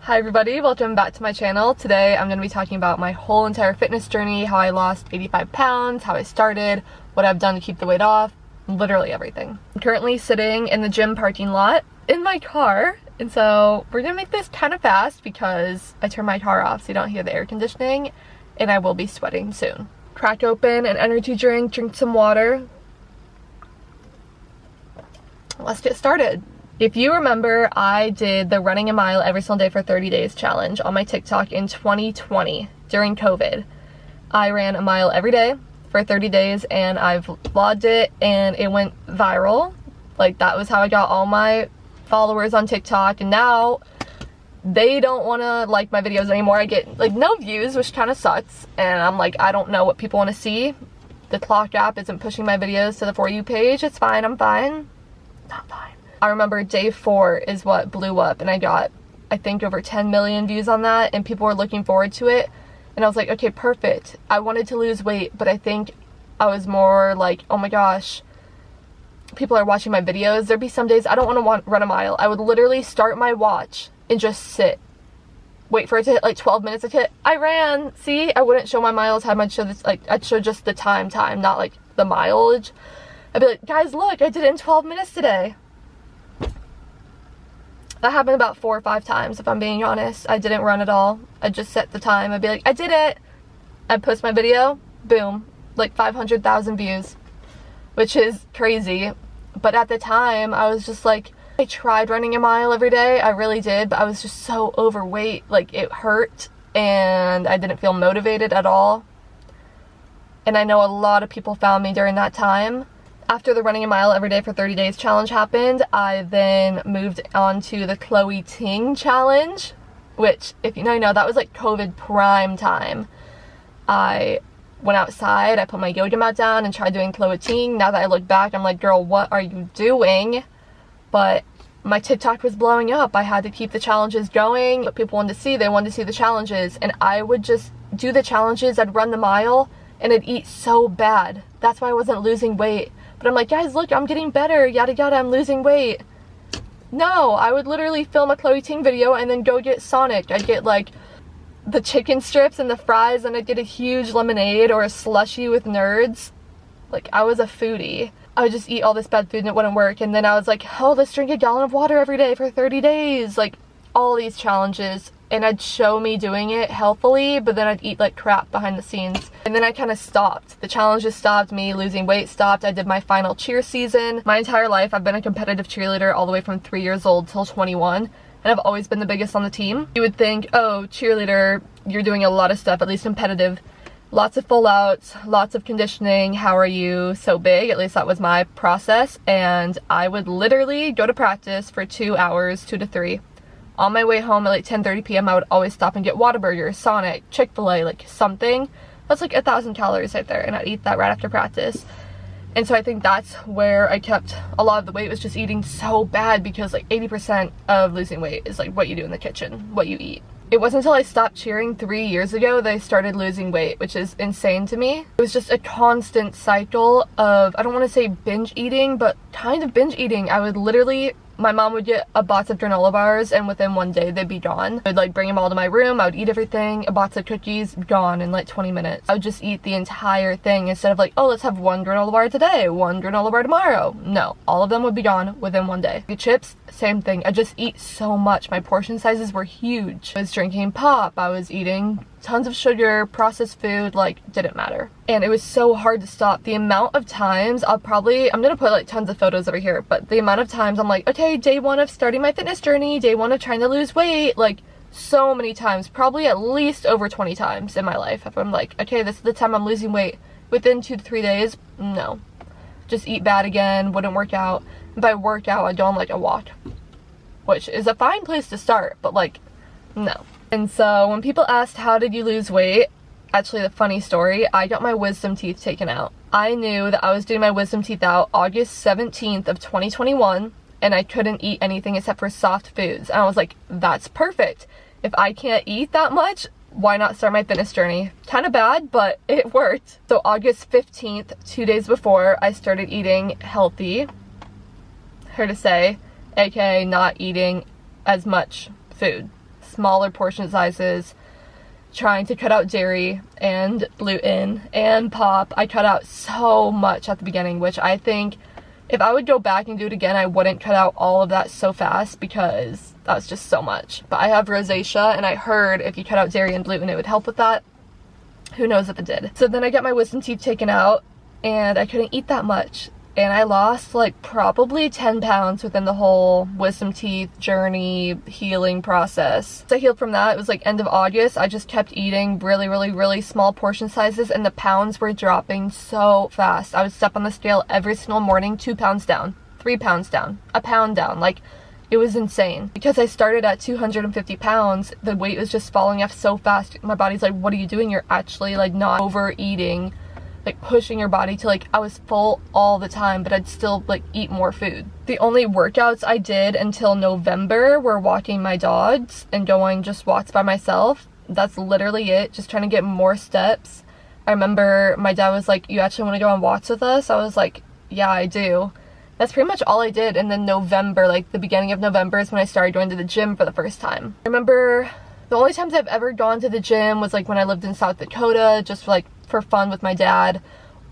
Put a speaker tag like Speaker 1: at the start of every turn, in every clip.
Speaker 1: Hi everybody, welcome back to my channel. Today I'm going to be talking about my whole entire fitness journey, how I lost 85 pounds, how I started, what I've done to keep the weight off, literally everything. I'm currently sitting in the gym parking lot in my car, and so we're going to make this kind of fast because I turned my car off so you don't hear the air conditioning, and I will be sweating soon. Crack open an energy drink, drink some water. Let's get started. If you remember, I did the running a mile every single day for 30 days challenge on my TikTok in 2020 during COVID. I ran a mile every day for 30 days and I've vlogged it and it went viral. Like, that was how I got all my followers on TikTok, and now they don't want to like my videos anymore. I get like no views, which kind of sucks, and I'm like, I don't know what people want to see. The clock app isn't pushing my videos to the For You page. It's fine, I'm fine. Not fine. I remember day 4 is what blew up, and I got, I think, over 10 million views on that, and people were looking forward to it, and I was like, okay, perfect. I wanted to lose weight, but I think I was more like, oh my gosh, people are watching my videos. There'd be some days I don't want to run a mile. I would literally start my watch and just sit, wait for it to hit like 12 minutes. I ran. See, I wouldn't show my miles. I'd show this, like, I'd show just the time, not like the mileage. I'd be like, guys, look, I did it in 12 minutes today. That happened about 4 or 5 times, if I'm being honest. I didn't run at all. I just set the time. I'd be like, I did it. I'd post my video, boom, like 500,000 views, which is crazy. But at the time, I was just like, I tried running a mile every day. I really did, but I was just so overweight. Like, it hurt, and I didn't feel motivated at all. And I know a lot of people found me during that time. After the running a mile every day for 30 days challenge happened, I then moved on to the Chloe Ting challenge, which, if you know, that was like COVID prime time. I went outside, I put my yoga mat down and tried doing Chloe Ting. Now that I look back, I'm like, girl, what are you doing? But my TikTok was blowing up. I had to keep the challenges going. What people wanted to see, they wanted to see the challenges, and I would just do the challenges. I'd run the mile and I'd eat so bad. That's why I wasn't losing weight. But I'm like, guys, look, I'm getting better, yada yada, I'm losing weight. No, I would literally film a Chloe Ting video and then go get Sonic. I'd get like the chicken strips and the fries, and I'd get a huge lemonade or a slushie with Nerds. Like, I was a foodie. I would just eat all this bad food and it wouldn't work. And then I was like, oh, let's drink a gallon of water every day for 30 days. Like, all these challenges. And I'd show me doing it healthily, but then I'd eat like crap behind the scenes. And then I kind of stopped. The challenges stopped, me losing weight stopped. I did my final cheer season. My entire life, I've been a competitive cheerleader all the way from 3 years old till 21. And I've always been the biggest on the team. You would think, oh, cheerleader, you're doing a lot of stuff, at least competitive. Lots of full outs, lots of conditioning. How are you so big? At least that was my process. And I would literally go to practice for 2 hours, 2 to 3. On my way home at like 10:30 p.m. I would always stop and get Whataburger, Sonic, Chick-fil-A, like something. That's like 1,000 calories right there, and I'd eat that right after practice. And so I think that's where I kept a lot of the weight, was just eating so bad, because like 80% of losing weight is like what you do in the kitchen, what you eat. It wasn't until I stopped cheering 3 years ago that I started losing weight, which is insane to me. It was just a constant cycle of, I don't want to say binge eating, but kind of binge eating. I would literally, my mom would get a box of granola bars, and within 1 day they'd be gone. I'd like bring them all to my room, I would eat everything, a box of cookies, gone in like 20 minutes. I would just eat the entire thing instead of like, oh, let's have 1 granola bar today, 1 granola bar tomorrow. No, all of them would be gone within 1 day. The chips, same thing. I just eat so much. My portion sizes were huge. I was drinking pop, I was eating tons of sugar, processed food, like, didn't matter. And it was so hard to stop. The amount of times I'm gonna put like tons of photos over here, but the amount of times I'm like, okay, day 1 of starting my fitness journey, day 1 of trying to lose weight, like so many times, probably at least over 20 times in my life. If I'm like, okay, this is the time I'm losing weight, within 2 to 3 days, no. Just eat bad again, wouldn't work out. If I work out, I'd go on like a walk, which is a fine place to start, but like, no. And so when people asked, how did you lose weight? Actually, the funny story, I got my wisdom teeth taken out. I knew that I was doing my wisdom teeth out August 17th of 2021, and I couldn't eat anything except for soft foods. And I was like, that's perfect. If I can't eat that much, why not start my fitness journey? Kind of bad, but it worked. So August 15th, 2 days before, I started eating healthy. Her to say, aka not eating as much food. smaller portion sizes, trying to cut out dairy and gluten and pop. I cut out so much at the beginning, which I think if I would go back and do it again, I wouldn't cut out all of that so fast because that was just so much. But I have rosacea, and I heard if you cut out dairy and gluten, it would help with that. Who knows if it did. So then I got my wisdom teeth taken out, and I couldn't eat that much. And I lost like probably 10 pounds within the whole wisdom teeth journey healing process. So I healed from that. It was like end of August. I just kept eating really small portion sizes, and the pounds were dropping so fast. I would step on the scale every single morning, 2 pounds down, 3 pounds down, a pound down. Like, it was insane. Because I started at 250 pounds, the weight was just falling off so fast. My body's like, what are you doing? You're actually like not overeating, like pushing your body to like, I was full all the time, but I'd still like eat more food. The only workouts I did until November were walking my dogs and going just walks by myself. That's literally it, just trying to get more steps. I remember my dad was like, you actually want to go on walks with us? I was like, yeah, I do. That's pretty much all I did. And then November, like the beginning of November, is when I started going to the gym for the first time. I remember the only times I've ever gone to the gym was like when I lived in South Dakota, just for fun with my dad,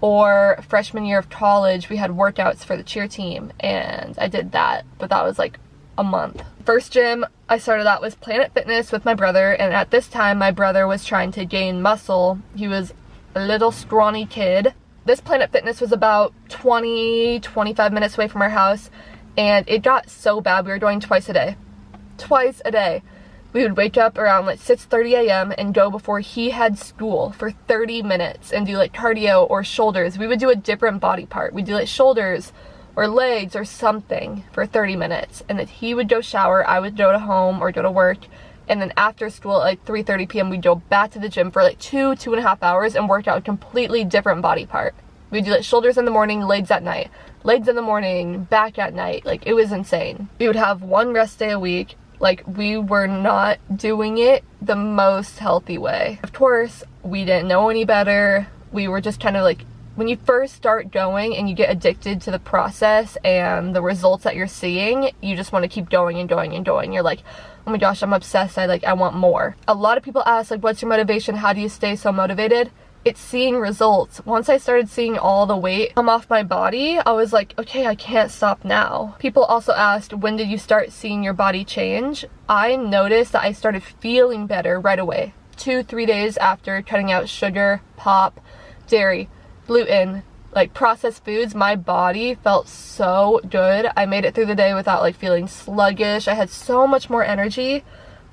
Speaker 1: or freshman year of college, we had workouts for the cheer team, and I did that, but that was like a month. First gym I started at was Planet Fitness with my brother, and at this time my brother was trying to gain muscle. He was a little scrawny kid. This Planet Fitness was about 20-25 minutes away from our house, and it got so bad we were going twice a day. Twice a day. We would wake up around like 6:30 a.m. and go before he had school for 30 minutes and do like cardio or shoulders. We would do a different body part. We'd do like shoulders or legs or something for 30 minutes. And then he would go shower, I would go to home or go to work. And then after school at like 3:30 p.m. we'd go back to the gym for like 2.5 hours and work out a completely different body part. We'd do like shoulders in the morning, legs at night. Legs in the morning, back at night. Like, it was insane. We would have one rest day a week. Like, we were not doing it the most healthy way. Of course, we didn't know any better. We were just kind of like, when you first start going and you get addicted to the process and the results that you're seeing, you just want to keep going and going and going. You're like, oh my gosh, I'm obsessed. I want more. A lot of people ask, like, what's your motivation? How do you stay so motivated? It's seeing results. Once I started seeing all the weight come off my body, I was like, okay, I can't stop now. People also asked, when did you start seeing your body change? I noticed that I started feeling better right away. 2-3 days after cutting out sugar, pop, dairy, gluten, like processed foods, my body felt so good. I made it through the day without like feeling sluggish. I had so much more energy,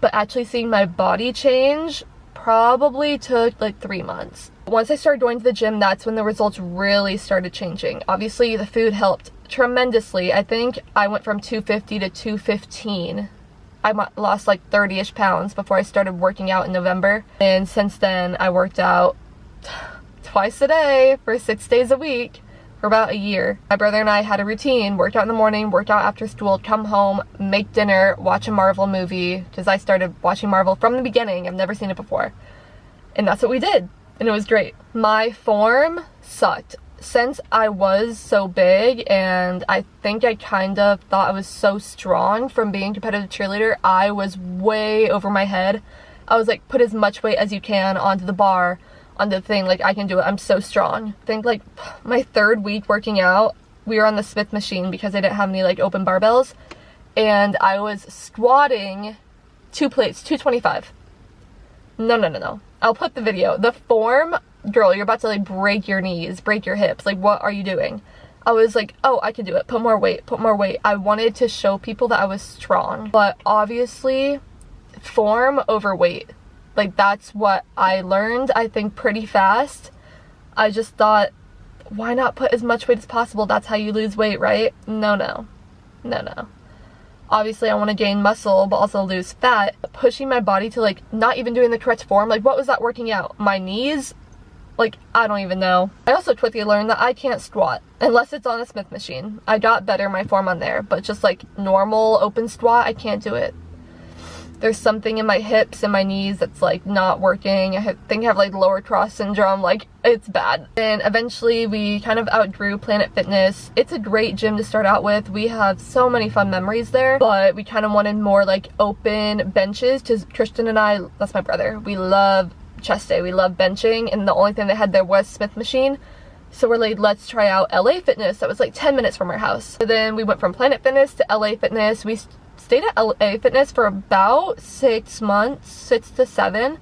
Speaker 1: but actually seeing my body change probably took like 3 months. Once I started going to the gym, that's when the results really started changing. Obviously, the food helped tremendously. I think I went from 250 to 215. I lost like 30-ish pounds before I started working out in November. And since then, I worked out twice a day for 6 days a week for about a year. My brother and I had a routine: work out in the morning, work out after school, come home, make dinner, watch a Marvel movie, because I started watching Marvel from the beginning. I've never seen it before. And that's what we did. And it was great. My form sucked. Since I was so big, and I think I kind of thought I was so strong from being a competitive cheerleader, I was way over my head. I was like, put as much weight as you can onto the bar, onto the thing, like, I can do it, I'm so strong. I think like my 3rd week working out, we were on the Smith machine because I didn't have any like open barbells, and I was squatting 2 plates, 225. No. I'll put the video. The form, girl, you're about to like break your knees, break your hips. Like, what are you doing? I was like, oh, I can do it. Put more weight, put more weight. I wanted to show people that I was strong. But obviously, form over weight. Like, that's what I learned, I think, pretty fast. I just thought, why not put as much weight as possible? That's how you lose weight, right? No. Obviously, I want to gain muscle, but also lose fat. Pushing my body to, like, not even doing the correct form. Like, what was that working out? My knees? Like, I don't even know. I also quickly learned that I can't squat unless it's on a Smith machine. I got better my form on there, but just, like, normal open squat, I can't do it. there's something in my hips and my knees that's like not working. I think I have like lower cross syndrome, like it's bad. And eventually we kind of outgrew Planet Fitness. It's a great gym to start out with. We have so many fun memories there, but we kind of wanted more like open benches. Tristan and I, that's my brother, we love chest day, we love benching, and the only thing they had there was Smith machine. So we're like, let's try out LA Fitness. That was like 10 minutes from our house. So then we went from Planet Fitness to LA Fitness. We stayed at LA Fitness for about 6 months, 6 to 7.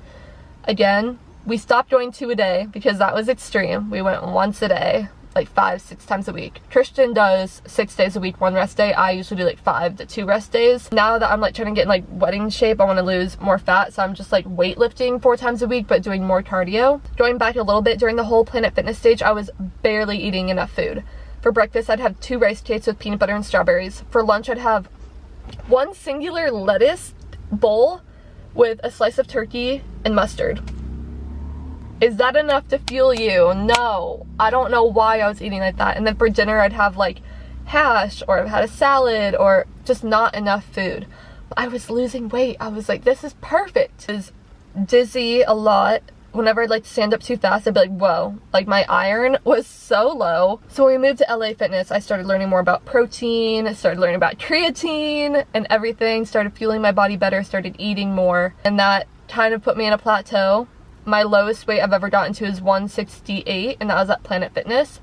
Speaker 1: Again, we stopped going 2 a day because that was extreme. We went once a day, like 5-6 times a week. Tristan does 6 days a week, 1 rest day. I usually do like 5 to 2 rest days. Now that I'm like trying to get in like wedding shape, I want to lose more fat, so I'm just like weightlifting 4 times a week but doing more cardio. Going back a little bit, during the whole Planet Fitness stage, I was barely eating enough food. For breakfast, I'd have 2 rice cakes with peanut butter and strawberries. For lunch, I'd have 1 singular lettuce bowl with a slice of turkey and mustard. Is that enough to fuel you? No. I don't know why I was eating like that. And then for dinner, I'd have like hash, or I've had a salad, or just not enough food. But I was losing weight. I was like, this is perfect. I was dizzy a lot. Whenever I'd like stand up too fast, I'd be like, whoa, like my iron was so low. So when we moved to LA Fitness, I started learning more about protein, I started learning about creatine and everything, started fueling my body better, started eating more, and that kind of put me in a plateau. My lowest weight I've ever gotten to is 168, and that was at Planet Fitness.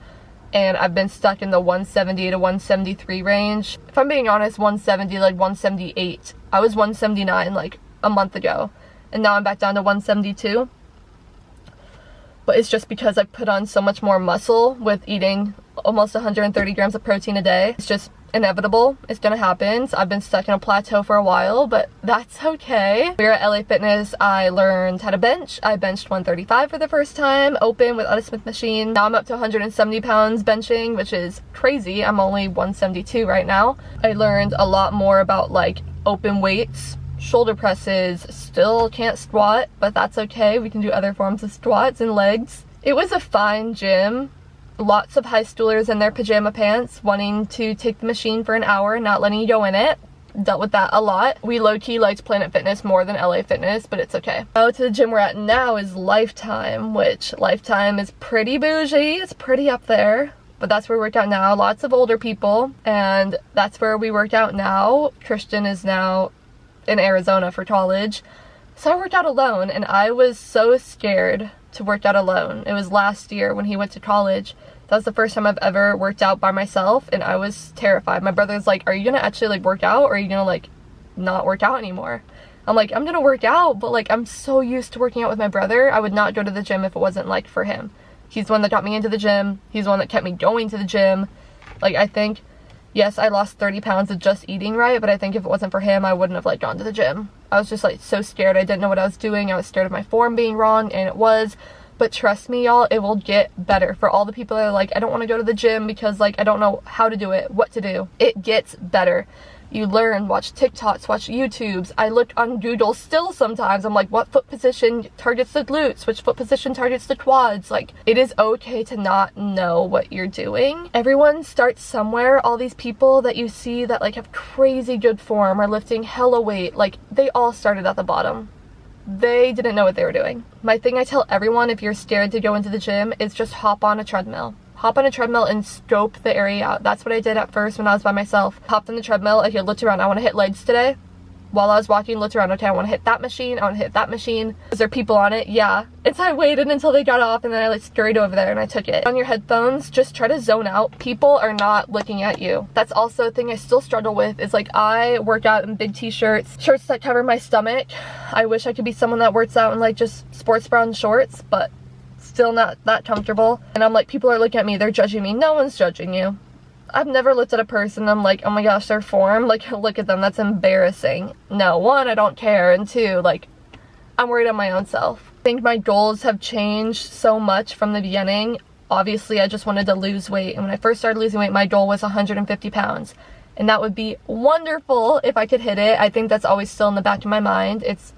Speaker 1: And I've been stuck in the 170 to 173 range. If I'm being honest, 170, like 178. I was 179 like a month ago, and now I'm back down to 172. But it's just because I've put on so much more muscle with eating almost 130 grams of protein a day. It's just inevitable. It's gonna happen. So I've been stuck in a plateau for a while, but that's okay. We were at LA Fitness. I learned how to bench. I benched 135 for the first time, open without a Smith machine. Now I'm up to 170 pounds benching, which is crazy. I'm only 172 right now. I learned a lot more about like open weights, shoulder presses. Still can't squat, but that's okay. We can do other forms of squats and legs. It was a fine gym. Lots of high schoolers in their pajama pants wanting to take the machine for an hour and not letting you go in it. Dealt with that a lot. We low-key liked Planet Fitness more than LA Fitness, but it's okay. Now to the gym we're at now is Lifetime, which Lifetime is pretty bougie. It's pretty up there, but that's where we work out now. Lots of older people, and that's where we work out now. Tristan is now in Arizona for college, so I worked out alone, and I was so scared to work out alone. It was last year when he went to college. That was the first time I've ever worked out by myself, and I was terrified. My brother's like, are you gonna actually like work out, or are you gonna like not work out anymore? I'm like, I'm gonna work out, but like I'm so used to working out with my brother. I would not go to the gym if it wasn't like for him. He's the one that got me into the gym. He's the one that kept me going to the gym. Like, I think, yes, I lost 30 pounds of just eating right, but I think if it wasn't for him, I wouldn't have like gone to the gym. I was just like so scared. I didn't know what I was doing. I was scared of my form being wrong, and it was. But trust me, y'all, it will get better. For all the people that are like, I don't want to go to the gym because like I don't know how to do it, what to do. It gets better. You learn, watch TikToks, watch YouTubes. I look on Google still sometimes. I'm like, what foot position targets the glutes? Which foot position targets the quads? Like, it is okay to not know what you're doing. Everyone starts somewhere. All these people that you see that like have crazy good form are lifting hella weight. Like, they all started at the bottom. They didn't know what they were doing. My thing I tell everyone if you're scared to go into the gym is just hop on a treadmill. Hop on a treadmill and scope the area out. That's what I did at first when I was by myself. Hopped on the treadmill, okay, looked around, I want to hit legs today. While I was walking, looked around, okay, I want to hit that machine, I want to hit that machine. Was there people on it? Yeah. And so I waited until they got off, and then I like scurried over there and I took it. On your headphones, just try to zone out. People are not looking at you. That's also a thing I still struggle with, is like I work out in big t-shirts, shirts that cover my stomach. I wish I could be someone that works out in like just sports bra and shorts, but still not that comfortable. And I'm like, people are looking at me, they're judging me. No one's judging you. I've never looked at a person and I'm like, oh my gosh, their form, like, look at them, that's embarrassing. No, one, I don't care, and two, like, I'm worried on my own self. I think my goals have changed so much from the beginning. Obviously, I just wanted to lose weight, and when I first started losing weight, my goal was 150 pounds. And that would be wonderful if I could hit it. I think that's always still in the back of my mind. It's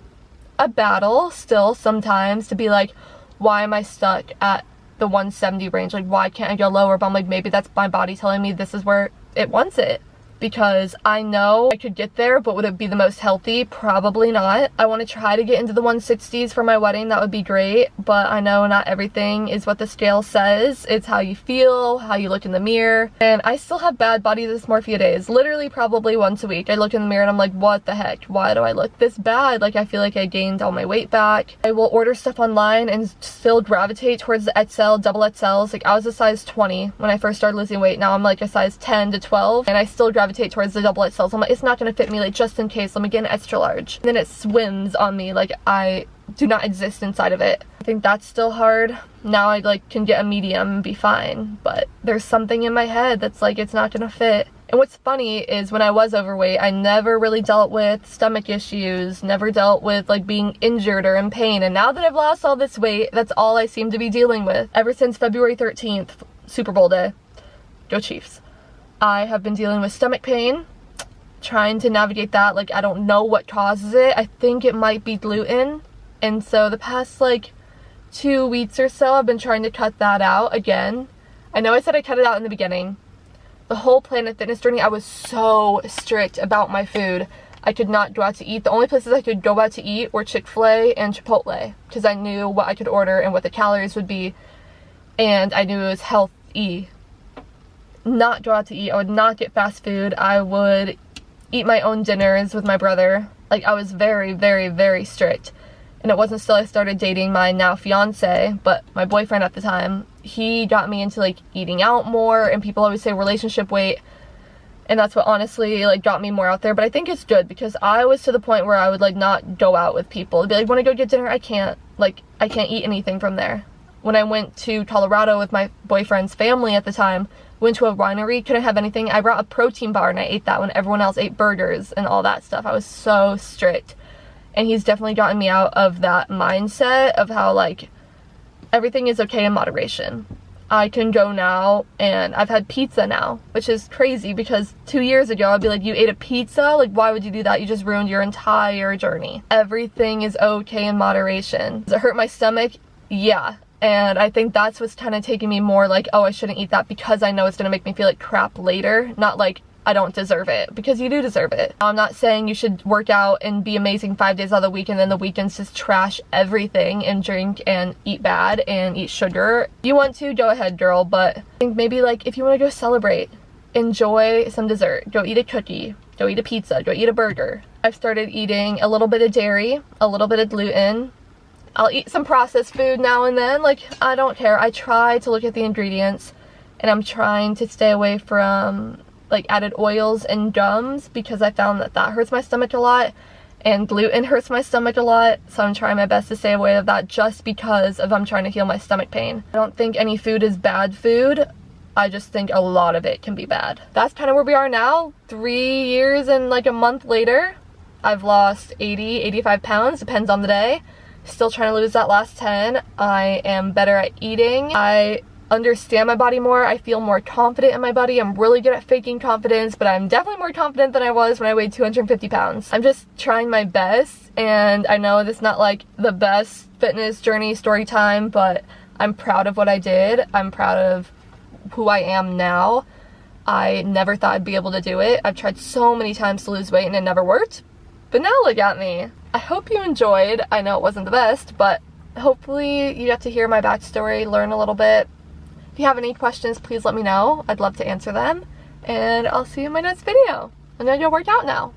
Speaker 1: a battle still sometimes to be like, why am I stuck at the 170 range? Like, why can't I go lower? But I'm like, maybe that's my body telling me this is where it wants it. because I know I could get there, but would it be the most healthy? Probably not. I want to try to get into the 160s for my wedding. That would be great, but I know not everything is what the scale says. It's how you feel, how you look in the mirror, and I still have bad body dysmorphia days. Literally probably once a week. I look in the mirror and I'm like, what the heck? Why do I look this bad? Like, I feel like I gained all my weight back. I will order stuff online and still gravitate towards the XL, double XLs. Like, I was a size 20 when I first started losing weight. Now I'm like a size 10 to 12, and I still gravitate towards the double XLs. I'm like, it's not gonna fit me, like, just in case, let me get an extra large. And then it swims on me like I do not exist inside of it. I think that's still hard. Now I like can get a medium and be fine, but there's something in my head that's like, it's not gonna fit. And what's funny is when I was overweight, I never really dealt with stomach issues, never dealt with like being injured or in pain. And now that I've lost all this weight, that's all I seem to be dealing with. Ever since February 13th, Super Bowl day, go Chiefs, I have been dealing with stomach pain, trying to navigate that. Like, I don't know what causes it. I think it might be gluten. And so the past like 2 weeks or so, I've been trying to cut that out again. I know I said I cut it out in the beginning. The whole Planet Fitness journey, I was so strict about my food. I could not go out to eat. The only places I could go out to eat were Chick-fil-A and Chipotle, because I knew what I could order and what the calories would be, and I knew it was healthy. Not go out to eat. I would not get fast food. I would eat my own dinners with my brother. Like, I was very, very, very strict. And it wasn't until I started dating my now fiance, but my boyfriend at the time, he got me into like eating out more, and people always say relationship weight, and that's what honestly like got me more out there. But I think it's good, because I was to the point where I would like not go out with people. I'd be like, want to go get dinner? I can't eat anything from there. When I went to Colorado with my boyfriend's family at the time, went to a winery, couldn't have anything. I brought a protein bar and I ate that when everyone else ate burgers and all that stuff. I was so strict. And he's definitely gotten me out of that mindset of how like everything is okay in moderation. I can go now, and I've had pizza now, which is crazy, because 2 years ago I'd be like, you ate a pizza? Like, why would you do that? You just ruined your entire journey. Everything is okay in moderation. Does it hurt my stomach? Yeah. And I think that's what's kind of taking me more like, oh, I shouldn't eat that because I know it's going to make me feel like crap later. Not like I don't deserve it, because you do deserve it. I'm not saying you should work out and be amazing 5 days out of the week and then the weekends just trash everything and drink and eat bad and eat sugar. If you want to, go ahead, girl, but I think maybe like if you want to go celebrate, enjoy some dessert. Go eat a cookie, go eat a pizza, go eat a burger. I've started eating a little bit of dairy, a little bit of gluten. I'll eat some processed food now and then. Like, I don't care. I try to look at the ingredients, and I'm trying to stay away from like added oils and gums, because I found that that hurts my stomach a lot, and gluten hurts my stomach a lot. So I'm trying my best to stay away of that, just because of I'm trying to heal my stomach pain. I don't think any food is bad food. I just think a lot of it can be bad. That's kind of where we are now. 3 years and like a month later, I've lost 80, 85 pounds, depends on the day. Still trying to lose that last 10. I am better at eating. I understand my body more. I feel more confident in my body. I'm really good at faking confidence, but I'm definitely more confident than I was when I weighed 250 pounds. I'm just trying my best, and I know this is not like the best fitness journey story time, but I'm proud of what I did. I'm proud of who I am now. I never thought I'd be able to do it. I've tried so many times to lose weight and it never worked, but now look at me. I hope you enjoyed. I know it wasn't the best, but hopefully you got to hear my backstory, learn a little bit. If you have any questions, please let me know. I'd love to answer them. And I'll see you in my next video. I'm gonna go work out now.